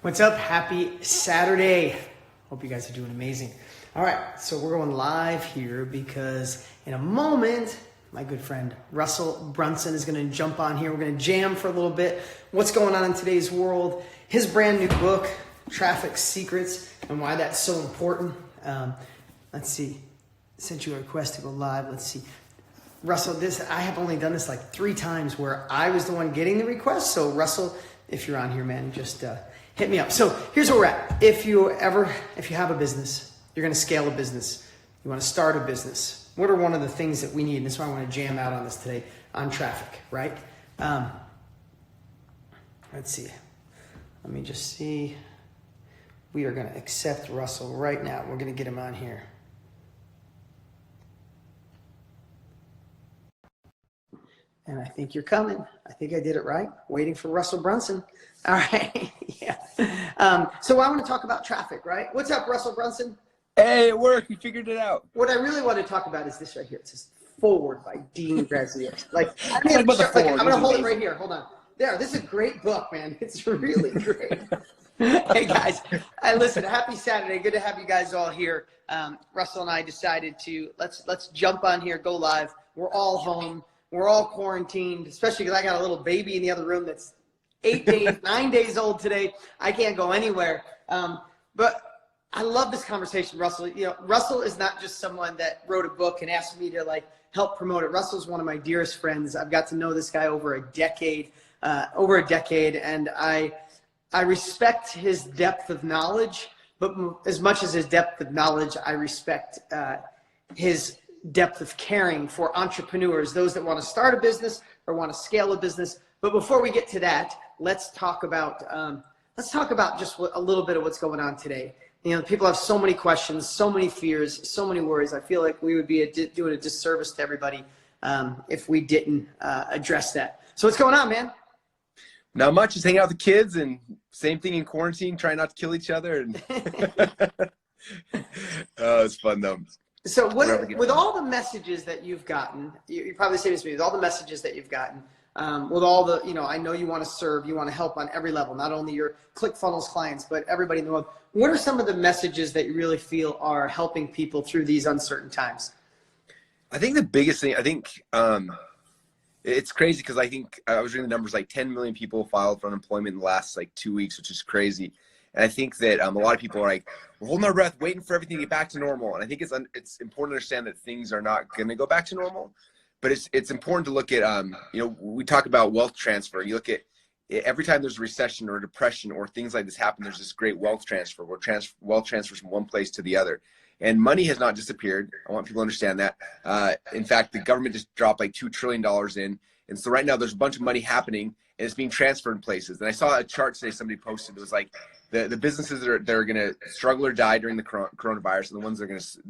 What's up? Happy Saturday. Hope you guys are doing amazing. All right, so we're going live here because in a moment, my good friend Russell Brunson is going to jump on here. We're going to jam for a little bit. What's going on in today's world? His brand new book, Traffic Secrets, and why that's so important. Let's see. Sent you a request to go live. Let's see. Russell, I have only done this like 3 times where I was the one getting the request. So Russell, if you're on here, man, just hit me up. So here's where we're at. If you have a business, you're going to scale a business, you want to start a business, what are one of the things that we need? And that's why I want to jam out on this today on traffic, right? Let's see. Let me just see. We are going to accept Russell right now. We're going to get him on here. And I think you're coming. I think I did it right. Waiting for Russell Brunson. All right. Yeah. So I want to talk about traffic, right? What's up, Russell Brunson? Hey, it worked. We figured it out. What I really want to talk about is this right here. It says Forward by Dean Graziosi. I'm going to hold it right here. Hold on. There. This is a great book, man. It's really great. Hey, guys. Listen, happy Saturday. Good to have you guys all here. Russell and I decided to let's jump on here, go live. We're all home. We're all quarantined, especially because I got a little baby in the other room that's 9 days old today. I can't go anywhere. But I love this conversation, Russell. You know, Russell is not just someone that wrote a book and asked me to help promote it. Russell's one of my dearest friends. I've got to know this guy over a decade, and I respect his depth of knowledge. But as much as his depth of knowledge, I respect his depth of caring for entrepreneurs, those that want to start a business or want to scale a business. But before we get to that, let's talk about just a little bit of what's going on today. You know, people have so many questions, so many fears, so many worries. I feel like we would be doing a disservice to everybody if we didn't address that. So what's going on, man? Not much. Just hanging out with the kids, and same thing in quarantine, trying not to kill each other. And oh, it's fun though. So with all the messages that you've gotten, you probably say this to me, with all the messages that you've gotten, with all the, I know you want to serve, you want to help on every level, not only your ClickFunnels clients, but everybody in the world. What are some of the messages that you really feel are helping people through these uncertain times? I think the biggest thing, it's crazy because I think I was reading the numbers, like 10 million people filed for unemployment in the last 2 weeks, which is crazy. And I think that a lot of people are like, we're holding our breath, waiting for everything to get back to normal. And I think it's important to understand that things are not going to go back to normal. But it's important to look at, we talk about wealth transfer. You look at every time there's a recession or a depression or things like this happen, there's this great wealth transfer where wealth transfers from one place to the other. And money has not disappeared. I want people to understand that. In fact, the government just dropped like $2 trillion in. And so right now there's a bunch of money happening and it's being transferred in places. And I saw a chart today somebody posted. It was like the businesses that are going to struggle or die during the coronavirus are the ones that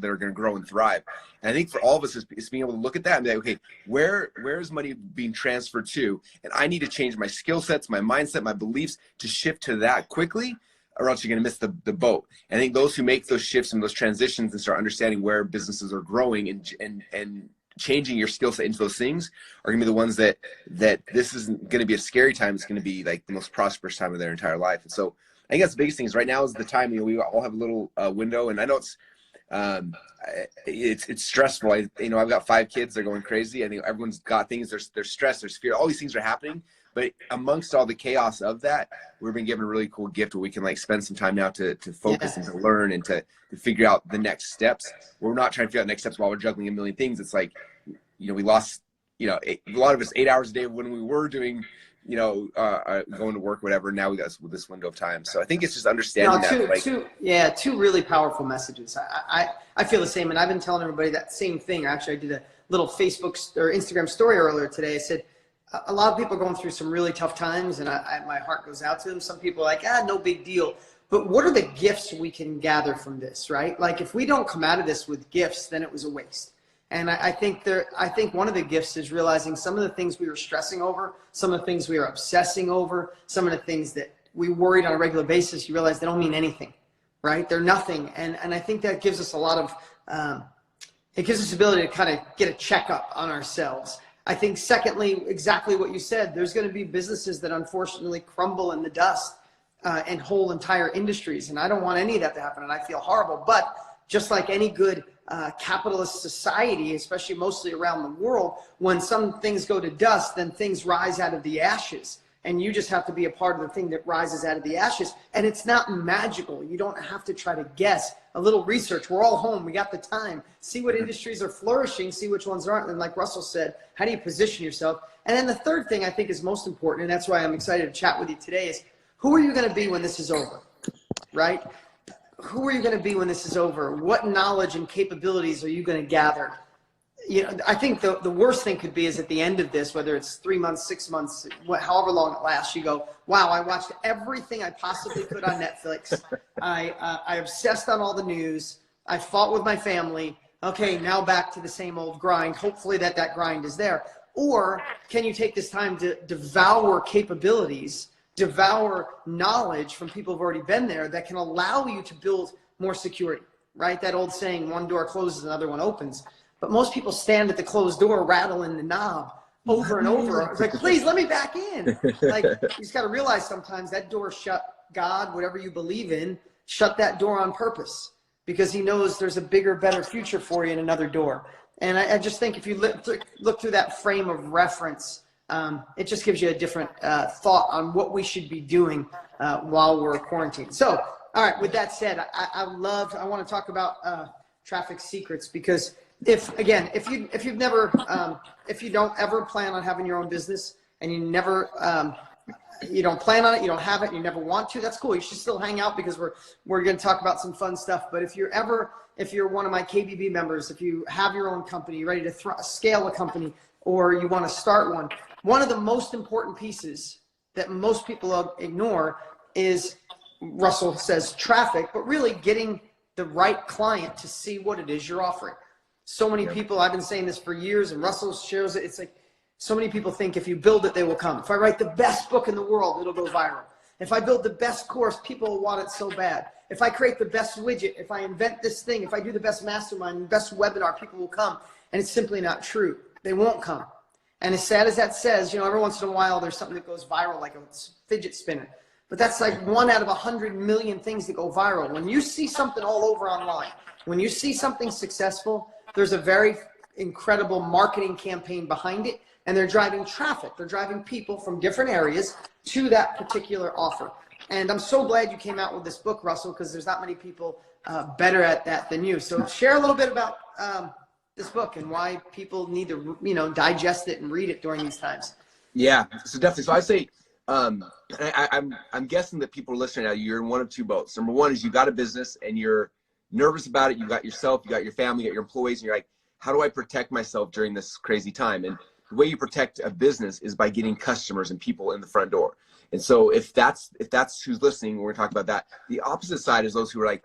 are going to grow and thrive. And I think for all of us, it's being able to look at that and be like, okay, where is money being transferred to? And I need to change my skill sets, my mindset, my beliefs to shift to that quickly, or else you're going to miss the boat. And I think those who make those shifts and those transitions and start understanding where businesses are growing and changing your skill set into those things are going to be the ones that this isn't going to be a scary time. It's going to be like the most prosperous time of their entire life. And so I think that's the biggest thing is right now is the time, we all have a little window, and I know it's stressful. I've got 5 kids. They're going crazy. I think everyone's got things. There's stress, there's fear. All these things are happening. But amongst all the chaos of that, we've been given a really cool gift where we can spend some time now to focus and to learn and to figure out the next steps. We're not trying to figure out next steps while we're juggling a million things. It's like, we lost, a lot of us 8 hours a day when we were doing, going to work, whatever. Now we got this window of time. So I think it's just understanding that. Two really powerful messages. I feel the same. And I've been telling everybody that same thing. Actually, I did a little Facebook or Instagram story earlier today. I said, a lot of people are going through some really tough times, and my heart goes out to them. Some people are like, no big deal. But what are the gifts we can gather from this, right? Like if we don't come out of this with gifts, then it was a waste. And I think one of the gifts is realizing some of the things we were stressing over, some of the things we were obsessing over, some of the things that we worried on a regular basis, you realize they don't mean anything, right? They're nothing. And I think that gives us a lot of, it gives us the ability to kind of get a checkup on ourselves. I think secondly, exactly what you said, there's going to be businesses that unfortunately crumble in the dust. and whole entire industries. And I don't want any of that to happen, and I feel horrible. But just like any good capitalist society, especially mostly around the world, when some things go to dust, then things rise out of the ashes. And you just have to be a part of the thing that rises out of the ashes. And it's not magical. You don't have to try to guess. A little research. We're all home. We got the time. See what industries are flourishing. See which ones aren't. And like Russell said, how do you position yourself? And then the third thing I think is most important, and that's why I'm excited to chat with you today, is who are you going to be when this is over, right? Who are you going to be when this is over? What knowledge and capabilities are you going to gather? You know, I think the worst thing could be is at the end of this, whether it's 3 months, 6 months, however long it lasts, you go, wow, I watched everything I possibly could on Netflix. I obsessed on all the news. I fought with my family. Okay, now back to the same old grind. Hopefully that grind is there. Or can you take this time to devour capabilities, devour knowledge from people who've already been there that can allow you to build more security, right? That old saying, one door closes, another one opens. But most people stand at the closed door, rattling the knob over and over. It's like, please let me back in. Like, you just got to realize sometimes that door shut. God, whatever you believe in, shut that door on purpose because he knows there's a bigger, better future for you in another door. And I just think if you look through that frame of reference, it just gives you a different thought on what we should be doing while we're quarantined. So, all right, with that said, I want to talk about traffic secrets because if you don't ever plan on having your own business and you never, you don't plan on it, you don't have it, you never want to, that's cool. You should still hang out because we're going to talk about some fun stuff. But if you're one of my KBB members, if you have your own company, you're ready to scale a company, or you want to start one of the most important pieces that most people ignore is, Russell says, traffic, but really getting the right client to see what it is you're offering. So many people, I've been saying this for years, and Russell shares it. It's like so many people think if you build it, they will come. If I write the best book in the world, it'll go viral. If I build the best course, people will want it so bad. If I create the best widget, if I invent this thing, if I do the best mastermind, best webinar, people will come. And it's simply not true. They won't come. And as sad as that says, every once in a while there's something that goes viral, like a fidget spinner. But that's like 1 out of 100 million things that go viral. When you see something all over online, when you see something successful, there's a very incredible marketing campaign behind it, and they're driving traffic. They're driving people from different areas to that particular offer. And I'm so glad you came out with this book, Russell, because there's not many people better at that than you. So share a little bit about this book and why people need to, digest it and read it during these times. Yeah, so definitely. So I say, I'm guessing that people are listening now, you're in one of two boats. Number one is you got a business and you're nervous about it. You got yourself, you got your family, you got your employees, and you're like, how do I protect myself during this crazy time? And the way you protect a business is by getting customers and people in the front door. And so if that's who's listening, we're talking about that. The opposite side is those who are like,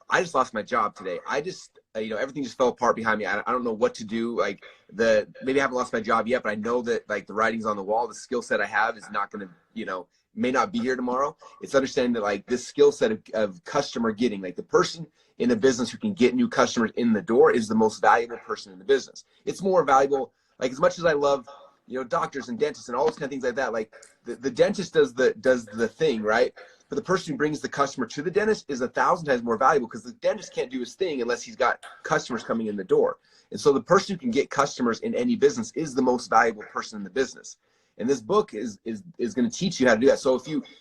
I just lost my job today. I just, everything just fell apart behind me. I don't know what to do. Like maybe I haven't lost my job yet, but I know that like the writing's on the wall. The skill set I have is not going to, may not be here tomorrow. It's understanding that like this skill set of customer getting, like the person in a business who can get new customers in the door is the most valuable person in the business. It's more valuable. Like as much as I love, doctors and dentists and all those kind of things like that, like the dentist does the thing, right? But the person who brings the customer to the dentist is 1,000 times more valuable because the dentist can't do his thing unless he's got customers coming in the door. And so the person who can get customers in any business is the most valuable person in the business. And this book is going to teach you how to do that. So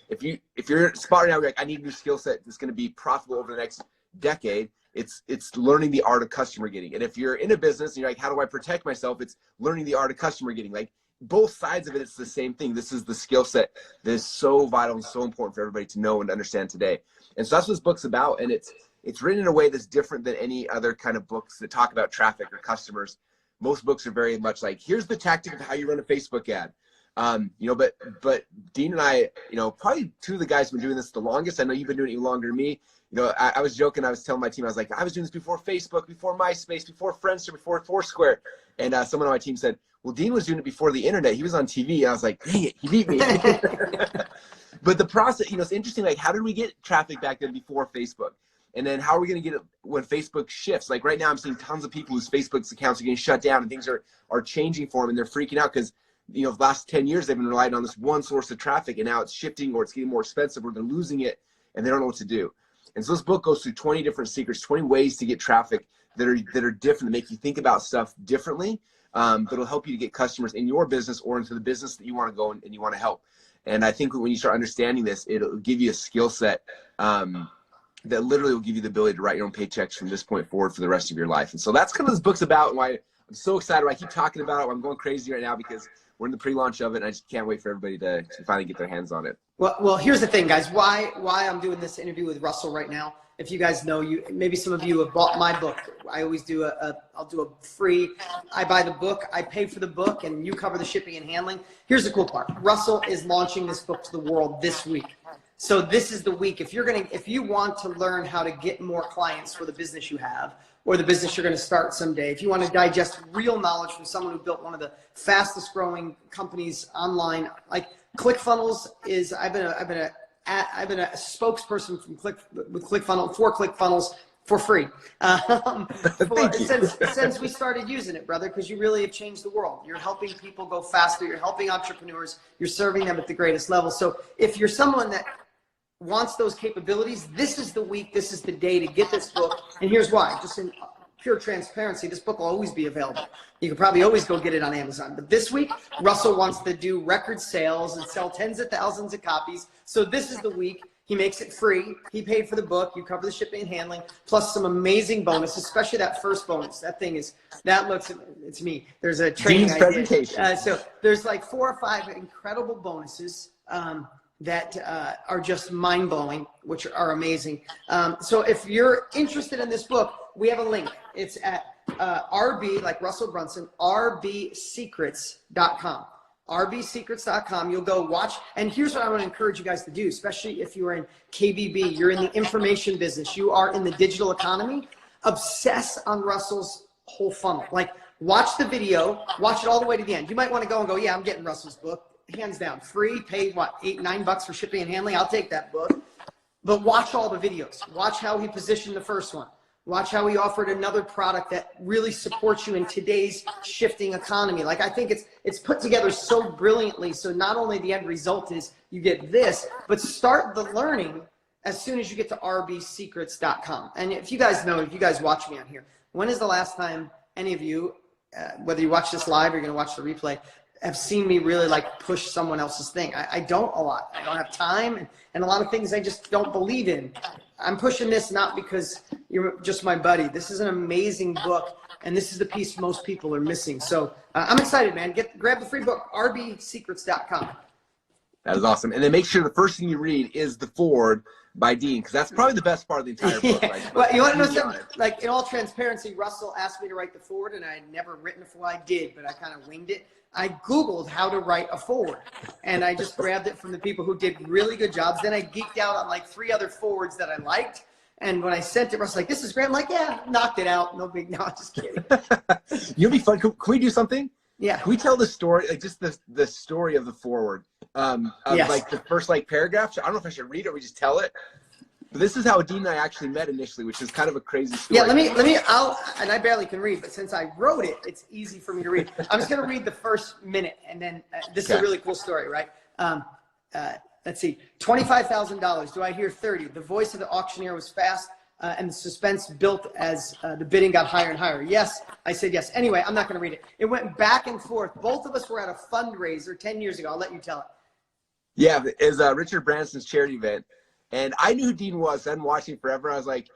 if you're at a spot right now, you're like, I need a new skill set that's going to be profitable over the next decade. It's learning the art of customer getting. And if you're in a business and you're like, how do I protect myself? It's learning the art of customer getting. Like both sides of it, it's the same thing. This is the skill set that is so vital and so important for everybody to know and understand today. And so that's what this book's about. And it's written in a way that's different than any other kind of books that talk about traffic or customers. Most books are very much like, here's the tactic of how you run a Facebook ad. But Dean and I, probably two of the guys who've been doing this the longest. I know you've been doing it longer than me. I was joking. I was telling my team, I was like, I was doing this before Facebook, before MySpace, before Friendster, before Foursquare. And someone on my team said, well, Dean was doing it before the internet. He was on TV. And I was like, dang it, he beat me. But the process, it's interesting. Like, how did we get traffic back then before Facebook? And then how are we going to get it when Facebook shifts? Like right now, I'm seeing tons of people whose Facebook's accounts are getting shut down and things are changing for them and they're freaking out because you know, the last 10 years, they've been relying on this one source of traffic, and now it's shifting, or it's getting more expensive, or they're losing it and they don't know what to do. And so this book goes through 20 different secrets, 20 ways to get traffic that are different, that make you think about stuff differently, that'll help you to get customers in your business or into the business that you want to go in and you want to help. And I think when you start understanding this, it'll give you a skill set that literally will give you the ability to write your own paychecks from this point forward for the rest of your life. And so that's kind of what this book's about, and why I'm so excited. I keep talking about it. I'm going crazy right now because we're in the pre-launch of it, and I just can't wait for everybody to finally get their hands on it. Well, here's the thing, guys. Why I'm doing this interview with Russell right now. If you guys know, maybe some of you have bought my book. I always do I'll do a free. I buy the book, I pay for the book, and you cover the shipping and handling. Here's the cool part. Russell is launching this book to the world this week. So this is the week. If you want to learn how to get more clients for the business you have, or the business you're going to start someday, if you want to digest real knowledge from someone who built one of the fastest growing companies online, like ClickFunnels is, I've been a spokesperson for ClickFunnels for free since we started using it, brother, because you really have changed the world. You're helping people go faster. You're helping entrepreneurs. You're serving them at the greatest level. So if you're someone that wants those capabilities, this is the week, this is the day to get this book. And here's why. Just in pure transparency, this book will always be available. You can probably always go get it on Amazon. But this week, Russell wants to do record sales and sell tens of thousands of copies. So this is the week. He makes it free. He paid for the book. You cover the shipping and handling, plus some amazing bonuses, especially that first bonus. That thing is, it's me. There's a training presentation. So there's like 4 or 5 incredible bonuses that are just mind-blowing, which are amazing. So if you're interested in this book, we have a link. It's at RB, like Russell Brunson, rbsecrets.com. rbsecrets.com. You'll go watch. And here's what I want to encourage you guys to do, especially if you are in KBB, you're in the information business, you are in the digital economy, obsess on Russell's whole funnel. Like, watch the video, watch it all the way to the end. You might want to go and go, yeah, I'm getting Russell's book. Hands down, free, paid what, $8, $9 for shipping and handling. I'll take that book. But watch all the videos. Watch how he positioned the first one. Watch how he offered another product that really supports you in today's shifting economy. Like, I think it's put together so brilliantly. So not only the end result is you get this, but start the learning as soon as you get to rbsecrets.com. And if you guys know, if you guys watch me on here, when is the last time any of you, whether you watch this live or you're going to watch the replay, have seen me really like push someone else's thing? I don't a lot. I don't have time, and a lot of things I just don't believe in. I'm pushing this not because you're just my buddy. This is an amazing book, and this is the piece most people are missing. So I'm excited, man. Grab the free book, rbsecrets.com. That is awesome. And then make sure the first thing you read is the foreword by Dean, because that's probably the best part of the entire book. Yeah. Right? Well, you want to know something? Like, in all transparency, Russell asked me to write the foreword, and I had never written a foreword. I did, but I kind of winged it. I Googled how to write a foreword, and I just grabbed it from the people who did really good jobs. Then I geeked out on like 3 other forewords that I liked. And when I sent it, Russell's like, this is great. I'm like, yeah, knocked it out. No big, no, I'm just kidding. You'll be fun. Can we do something? Yeah. Can we tell the story, like just the story of the foreword? Yes. Like the first like paragraph. I don't know if I should read it or we just tell it. But this is how Dean and I actually met initially, which is kind of a crazy story. Yeah, and I barely can read, but since I wrote it, it's easy for me to read. I'm just going to read the first minute, and then this is a really cool story, right? Let's see, $25,000. Do I hear 30? The voice of the auctioneer was fast, and the suspense built as the bidding got higher and higher. Yes, I said yes. Anyway, I'm not going to read it. It went back and forth. Both of us were at a fundraiser 10 years ago. I'll let you tell it. Yeah, it's Richard Branson's charity event. And I knew who Dean was. I've been watching forever. I was like,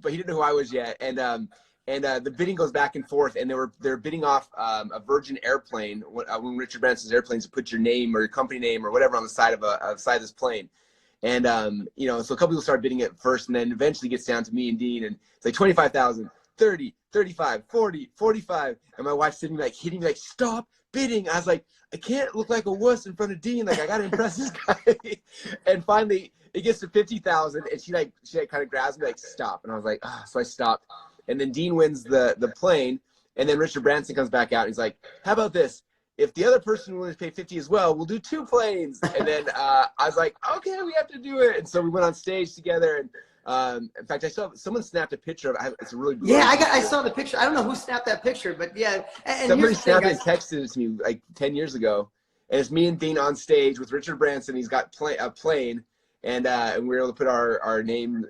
but he didn't know who I was yet. And the bidding goes back and forth, and they're bidding off a Virgin airplane. When Richard Branson's airplanes, to put your name or your company name or whatever on the side of this plane. And you know, so a couple people start bidding it first, and then eventually gets down to me and Dean, and it's like 25,000, 30, 35, 40, 45. And my wife's sitting like hitting me like, stop bidding. I was like, I can't look like a wuss in front of Dean. Like, I gotta impress this guy. And finally, it gets to 50,000, and she kind of grabs me like, stop. And I was like, ah. So I stopped. And then Dean wins the plane, and then Richard Branson comes back out, and he's like, how about this? If the other person willing to pay 50 as well, we'll do 2 planes. And then I was like, okay, we have to do it. And so we went on stage together, In fact, I saw someone snapped a picture of it. It's a really yeah. I saw the picture. I don't know who snapped that picture, but yeah. And somebody snapped it and texted it to me like 10 years ago, and it's me and Dean on stage with Richard Branson. He's got a plane, and we were able to put our name.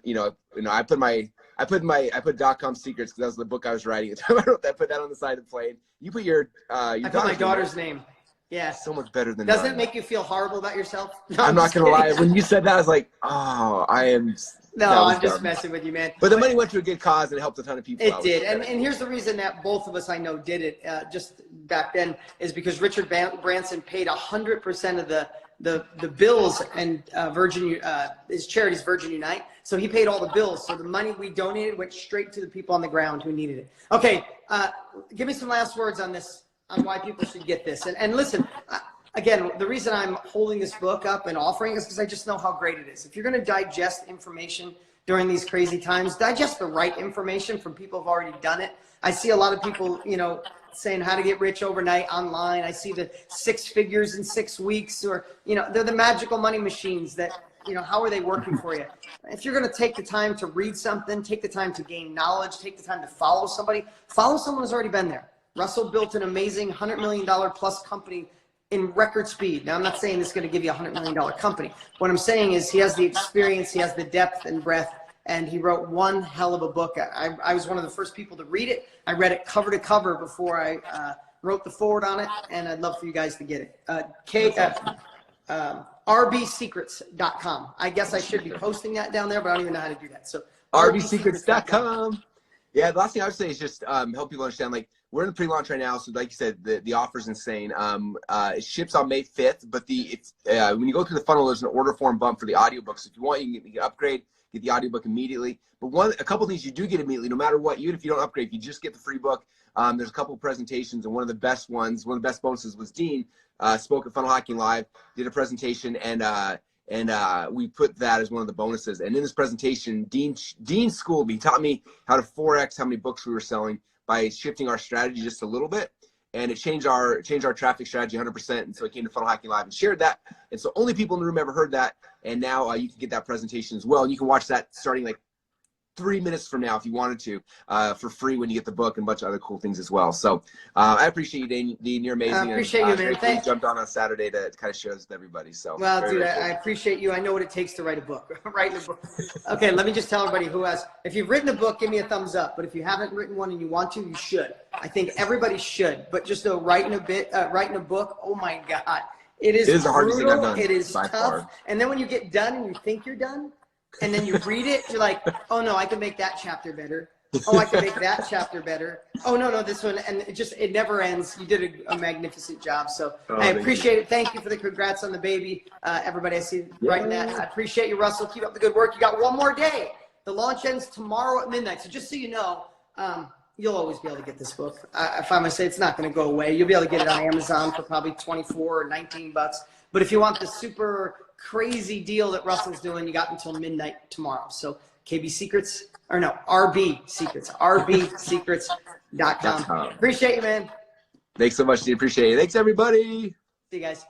I put .com secrets because that was the book I was writing. I put that on the side of the plane. You put your I put my daughter's name. Yeah. So much better than Doesn't mine. it make you feel horrible about yourself? No, I'm not going to lie. When you said that, I was like, oh, I am. No, I'm just messing with you, man. But the money went to a good cause and it helped a ton of people. It did. And here's the reason that both of us I know did it just back then is because Richard Branson paid 100% of the bills and his charity's Virgin Unite. So he paid all the bills. So the money we donated went straight to the people on the ground who needed it. Okay. Give me some last words on this, on why people should get this. And listen, again, the reason I'm holding this book up and offering is because I just know how great it is. If you're going to digest information during these crazy times, digest the right information from people who've already done it. I see a lot of people, saying how to get rich overnight online. I see the 6 figures in 6 weeks, or, they're the magical money machines that, how are they working for you? If you're going to take the time to read something, take the time to gain knowledge, take the time to follow someone who's already been there. Russell built an amazing $100 million plus company in record speed. Now, I'm not saying this is going to give you a $100 million company. What I'm saying is he has the experience, he has the depth and breadth, and he wrote one hell of a book. I was one of the first people to read it. I read it cover to cover before I wrote the forward on it, and I'd love for you guys to get it. 𝑟bsecrets.com. I guess I should be posting that down there, but I don't even know how to do that. So rbsecrets.com. Yeah, the last thing I would say is just help people understand, like, we're in the pre-launch right now, so like you said, the offer's insane. It ships on May 5th, but when you go through the funnel, there's an order form bump for the audiobooks. If you want, you can upgrade, get the audiobook immediately. But a couple things you do get immediately, no matter what, even if you don't upgrade, if you just get the free book, there's a couple of presentations, and one of the best bonuses was Dean spoke at Funnel Hacking Live, did a presentation, and we put that as one of the bonuses. And in this presentation, Dean schooled me, taught me how to 4x how many books we were selling by shifting our strategy just a little bit. And it changed our traffic strategy 100%. And so it came to Funnel Hacking Live and shared that. And so only people in the room ever heard that. And now you can get that presentation as well. And you can watch that starting like 3 minutes from now if you wanted to, for free when you get the book, and a bunch of other cool things as well. So I appreciate you, Dean. You're amazing. I appreciate you, man. Thanks. Jumped on Saturday to kind of share this with everybody. So well, dude, I appreciate you. I know what it takes to write a book. Writing a book. Okay, let me just tell everybody who has. If you've written a book, give me a thumbs up. But if you haven't written one and you want to, you should. I think everybody should. But just writing a book. Oh my God, it is the hardest thing I've done. It is tough. Far. And then when you get done and you think you're done, and then you read it, you're like, oh no, I can make that chapter better. Oh, I can make that chapter better. Oh no, this one, and it never ends. You did a magnificent job. So I appreciate it. Thank you for the congrats on the baby. Everybody I see writing that. I appreciate you, Russell. Keep up the good work. You got one more day. The launch ends tomorrow at midnight. So just so you know, you'll always be able to get this book. If I'm gonna say, it's not gonna go away. You'll be able to get it on Amazon for probably 24 or 19 bucks. But if you want the super crazy deal that Russell's doing, you got until midnight tomorrow. So rbsecrets.com. Appreciate you, man. Thanks so much, Dean. Appreciate it. Thanks, everybody. See you guys.